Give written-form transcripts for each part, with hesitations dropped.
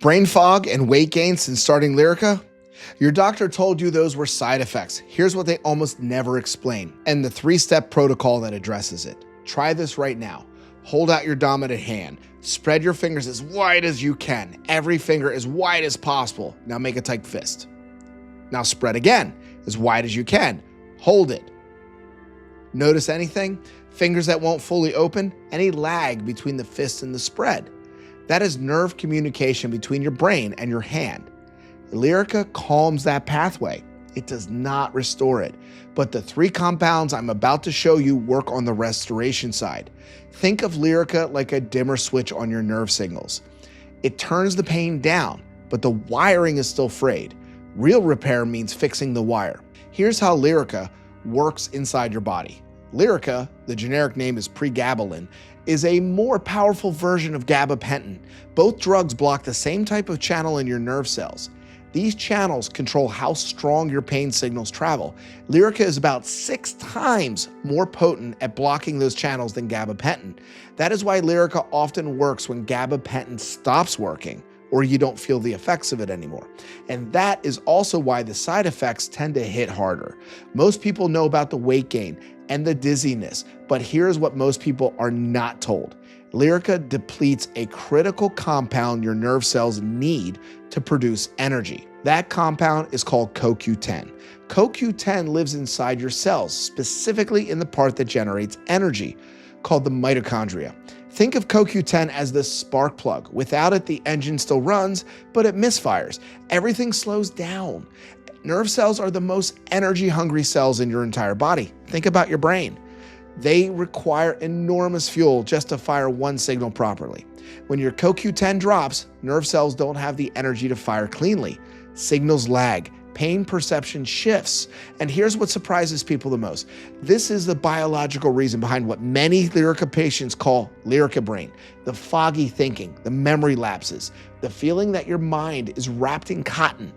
Brain fog and weight gain since starting Lyrica? Your doctor told you those were side effects. Here's what they almost never explain, and the 3-step protocol that addresses it. Try this right now. Hold out your dominant hand. Spread your fingers as wide as you can. Every finger as wide as possible. Now make a tight fist. Now spread again, as wide as you can. Hold it. Notice anything? Fingers that won't fully open? Any lag between the fist and the spread? That is nerve communication between your brain and your hand. Lyrica calms that pathway. It does not restore it, but the 3 compounds I'm about to show you work on the restoration side. Think of Lyrica like a dimmer switch on your nerve signals. It turns the pain down, but the wiring is still frayed. Real repair means fixing the wire. Here's how Lyrica works inside your body. Lyrica, the generic name is pregabalin, is a more powerful version of gabapentin. Both drugs block the same type of channel in your nerve cells. These channels control how strong your pain signals travel. Lyrica is about 6 times more potent at blocking those channels than gabapentin. That is why Lyrica often works when gabapentin stops working or you don't feel the effects of it anymore. And that is also why the side effects tend to hit harder. Most people know about the weight gain and the dizziness, but here's what most people are not told. Lyrica depletes a critical compound your nerve cells need to produce energy. That compound is called CoQ10. CoQ10 lives inside your cells, specifically in the part that generates energy, called the mitochondria. Think of CoQ10 as the spark plug. Without it, the engine still runs, but it misfires. Everything slows down. Nerve cells are the most energy-hungry cells in your entire body. Think about your brain. They require enormous fuel just to fire one signal properly. When your CoQ10 drops, nerve cells don't have the energy to fire cleanly. Signals lag, pain perception shifts, and here's what surprises people the most. This is the biological reason behind what many Lyrica patients call Lyrica brain, the foggy thinking, the memory lapses, the feeling that your mind is wrapped in cotton.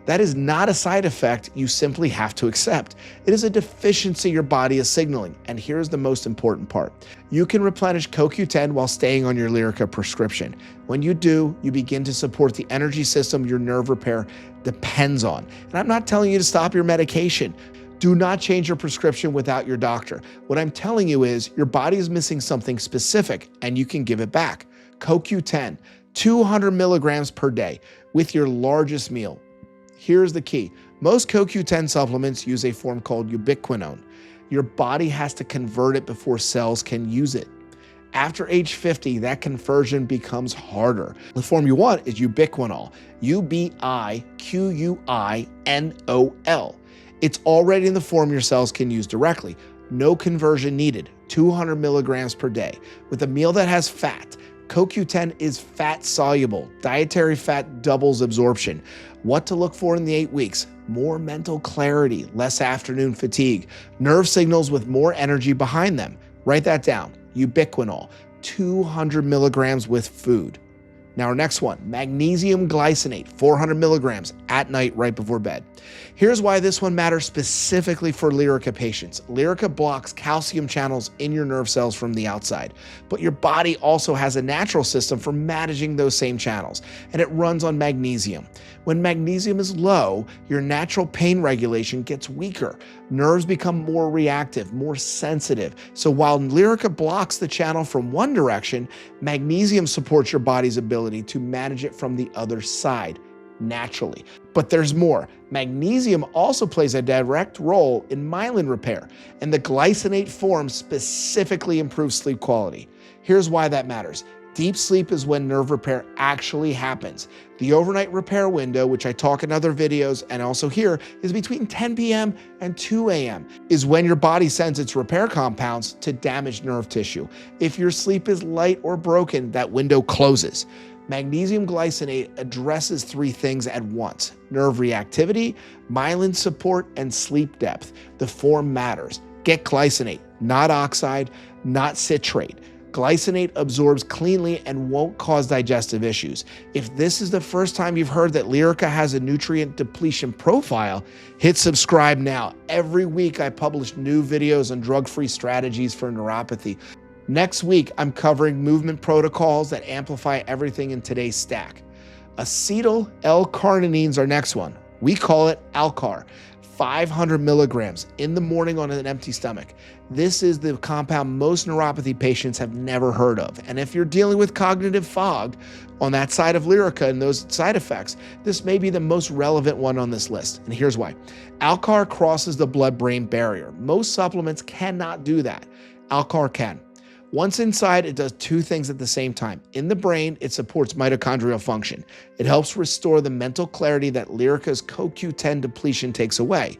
That is not a side effect you simply have to accept. It is a deficiency your body is signaling, and here's the most important part. You can replenish CoQ10 while staying on your Lyrica prescription. When you do, you begin to support the energy system your nerve repair depends on. And I'm not telling you to stop your medication. Do not change your prescription without your doctor. What I'm telling you is your body is missing something specific, and you can give it back. CoQ10, 200 milligrams per day with your largest meal. Here's the key. Most CoQ10 supplements use a form called Ubiquinol. Your body has to convert it before cells can use it. After age 50, that conversion becomes harder. The form you want is Ubiquinol, Ubiquinol. It's already in the form your cells can use directly. No conversion needed, 200 milligrams per day. With a meal that has fat, CoQ10 is fat soluble. Dietary fat doubles absorption. What to look for in the 8 weeks? More mental clarity, less afternoon fatigue, nerve signals with more energy behind them. Write that down. Ubiquinol, 200 milligrams with food. Now our next one, Magnesium Glycinate, 400 milligrams at night right before bed. Here's why this one matters specifically for Lyrica patients. Lyrica blocks calcium channels in your nerve cells from the outside, but your body also has a natural system for managing those same channels, and it runs on magnesium. When magnesium is low, your natural pain regulation gets weaker. Nerves become more reactive, more sensitive. So while Lyrica blocks the channel from one direction, magnesium supports your body's ability to manage it from the other side naturally. But there's more. Magnesium also plays a direct role in myelin repair, and the glycinate form specifically improves sleep quality. Here's why that matters. Deep sleep is when nerve repair actually happens. The overnight repair window, which I talk in other videos and also here, is between 10 p.m. and 2 a.m., is when your body sends its repair compounds to damaged nerve tissue. If your sleep is light or broken, that window closes. Magnesium glycinate addresses 3 things at once: nerve reactivity, myelin support, and sleep depth. The form matters. Get glycinate, not oxide, not citrate. Glycinate absorbs cleanly and won't cause digestive issues. If this is the first time you've heard that Lyrica has a nutrient depletion profile, hit subscribe now. Every week I publish new videos on drug-free strategies for neuropathy. Next week, I'm covering movement protocols that amplify everything in today's stack. Acetyl-L-Carnitine is our next one. We call it Alcar. 500 milligrams in the morning on an empty stomach. This is the compound most neuropathy patients have never heard of. And if you're dealing with cognitive fog on that side of Lyrica and those side effects, this may be the most relevant one on this list. And here's why. Alcar crosses the blood-brain barrier. Most supplements cannot do that. Alcar can. Once inside, it does two things at the same time. In the brain, it supports mitochondrial function. It helps restore the mental clarity that Lyrica's CoQ10 depletion takes away.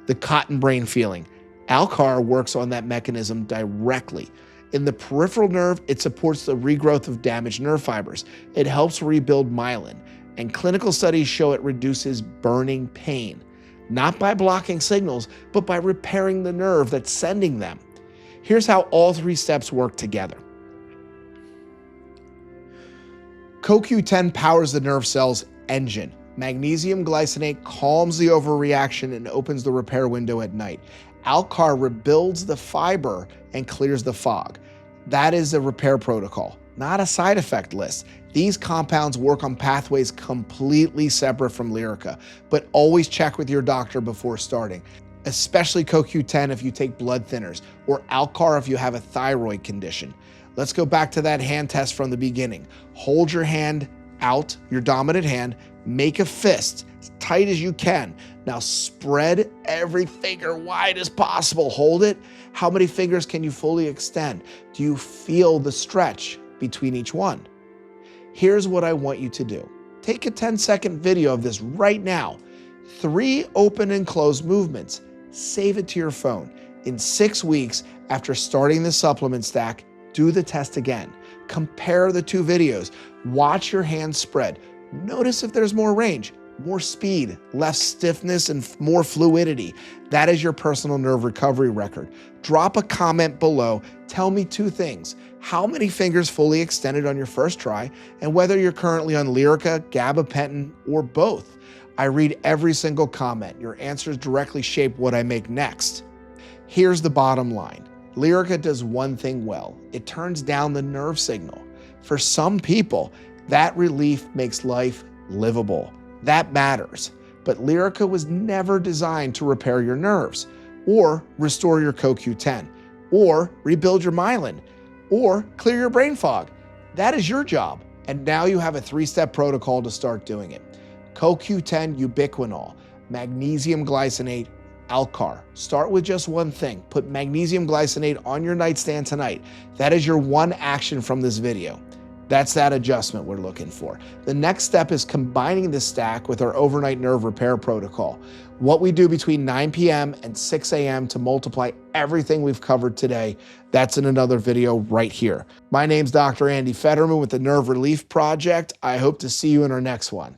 The cotton brain feeling. Alcar works on that mechanism directly. In the peripheral nerve, it supports the regrowth of damaged nerve fibers. It helps rebuild myelin. And clinical studies show it reduces burning pain. Not by blocking signals, but by repairing the nerve that's sending them. Here's how all three steps work together. CoQ10 powers the nerve cell's engine. Magnesium glycinate calms the overreaction and opens the repair window at night. Alcar rebuilds the fiber and clears the fog. That is a repair protocol, not a side effect list. These compounds work on pathways completely separate from Lyrica, but always check with your doctor before starting. Especially CoQ10 if you take blood thinners, or Alcar if you have a thyroid condition. Let's go back to that hand test from the beginning. Hold your hand out, your dominant hand, make a fist as tight as you can. Now spread every finger wide as possible. Hold it. How many fingers can you fully extend? Do you feel the stretch between each one? Here's what I want you to do. Take a 10-second video of this right now. 3 open and closed movements. Save it to your phone. In 6 weeks after starting the supplement stack, do the test again. Compare the 2 videos. Watch your hands spread. Notice if there's more range, more speed, less stiffness, and more fluidity. That is your personal nerve recovery record. Drop a comment below. Tell me 2 things. How many fingers fully extended on your first try, and whether you're currently on Lyrica, gabapentin, or both. I read every single comment. Your answers directly shape what I make next. Here's the bottom line. Lyrica does one thing well. It turns down the nerve signal. For some people, that relief makes life livable. That matters. But Lyrica was never designed to repair your nerves, or restore your CoQ10, or rebuild your myelin, or clear your brain fog. That is your job. And now you have a 3-step protocol to start doing it. CoQ10 Ubiquinol, Magnesium Glycinate, Alcar. Start with just one thing. Put Magnesium Glycinate on your nightstand tonight. That is your one action from this video. That's that adjustment we're looking for. The next step is combining this stack with our overnight nerve repair protocol. What we do between 9 p.m. and 6 a.m. to multiply everything we've covered today, that's in another video right here. My name's Dr. Andy Fetterman with the Nerve Relief Project. I hope to see you in our next one.